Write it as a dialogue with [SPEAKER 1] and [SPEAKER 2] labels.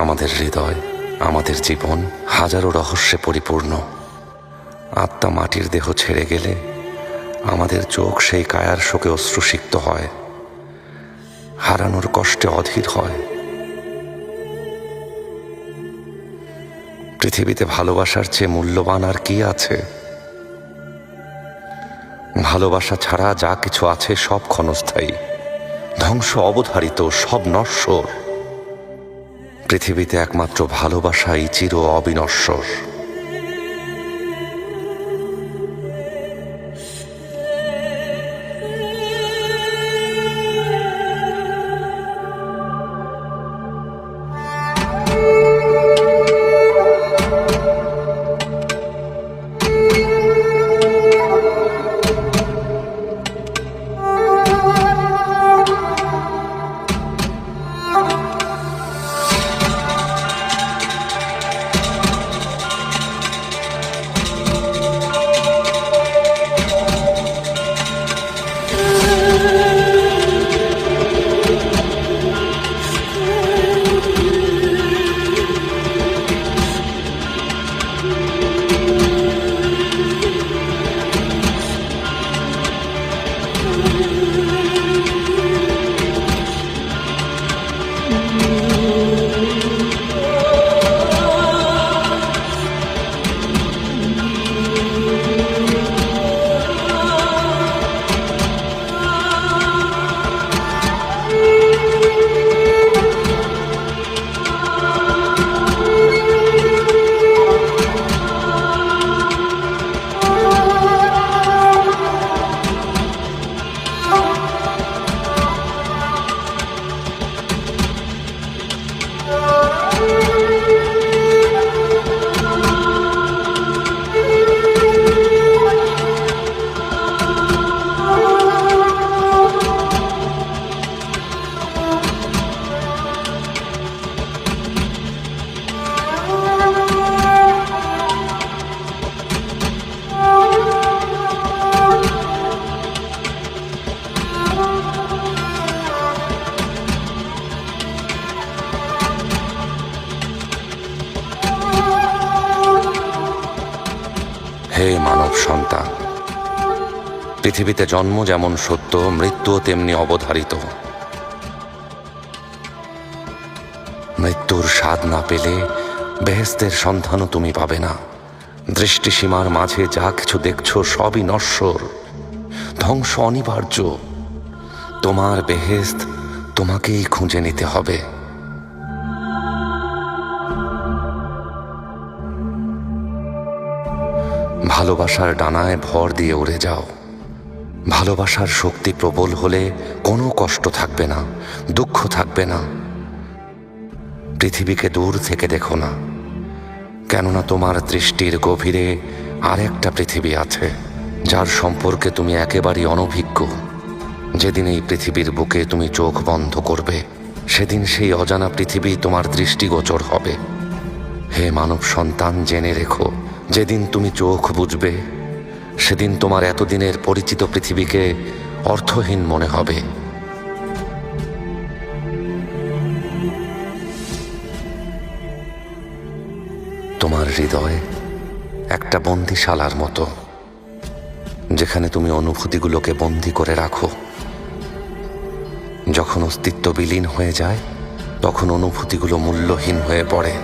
[SPEAKER 1] আমাদের হৃদয়, আমাদের জীবন হাজারো রহস্যে পরিপূর্ণ। আত্মা মাটির দেহ ছেড়ে গেলে আমাদের চোখ সেই কায়ার শোকে অশ্রুসিক্ত হয়, হারানোর কষ্টে অধীর হয়। পৃথিবীতে ভালোবাসার চেয়ে মূল্যবান আর কি আছে? ভালোবাসা ছাড়া যা কিছু আছে সব ক্ষণস্থায়ী, ধ্বংস অবধারিত, সব নশ্বর। পৃথিবীতে একমাত্র ভালোবাসাই চির অবিনশ্বর। হে মানব সন্তান, পৃথিবীতে জন্ম যেমন সত্য, মৃত্যুও তেমনি অবধারিত। মৃত্যুর স্বাদ না পেলে বেহেশতের সন্ধানও তুমি পাবে না। দৃষ্টিসীমার মাঝে যা কিছু দেখছো সবই নশ্বর, ধ্বংস অনিবার্য। তোমার বেহেশত তোমাকেই খুঁজে নিতে হবে। ভালোবাসার ডানায় ভর দিয়ে উড়ে যাও। ভালোবাসার শক্তি প্রবল হলে কোনো কষ্ট থাকবে না, দুঃখ থাকবে না। পৃথিবীকে দূর থেকে দেখো না, কেননা তোমার দৃষ্টির গভীরে আরেকটা পৃথিবী আছে, যার সম্পর্কে তুমি একেবারেই অনভিজ্ঞ। যেদিন এই পৃথিবীর বুকে তুমি চোখ বন্ধ করবে, সেদিন সেই অজানা পৃথিবী তোমার দৃষ্টিগোচর হবে। হে মানব সন্তান, জেনে রেখো, যেদিন তুমি চোখ বুঝবে, সেদিন তোমার এতদিনের পরিচিত পৃথিবীকে অর্থহীন মনে হবে। তোমার হৃদয় একটা বন্দিশালার মতো, যেখানে তুমি অনুভূতিগুলোকে বন্দী করে রাখো। যখন অস্তিত্ব বিলীন হয়ে যায়, তখন অনুভূতিগুলো মূল্যহীন হয়ে পড়ে।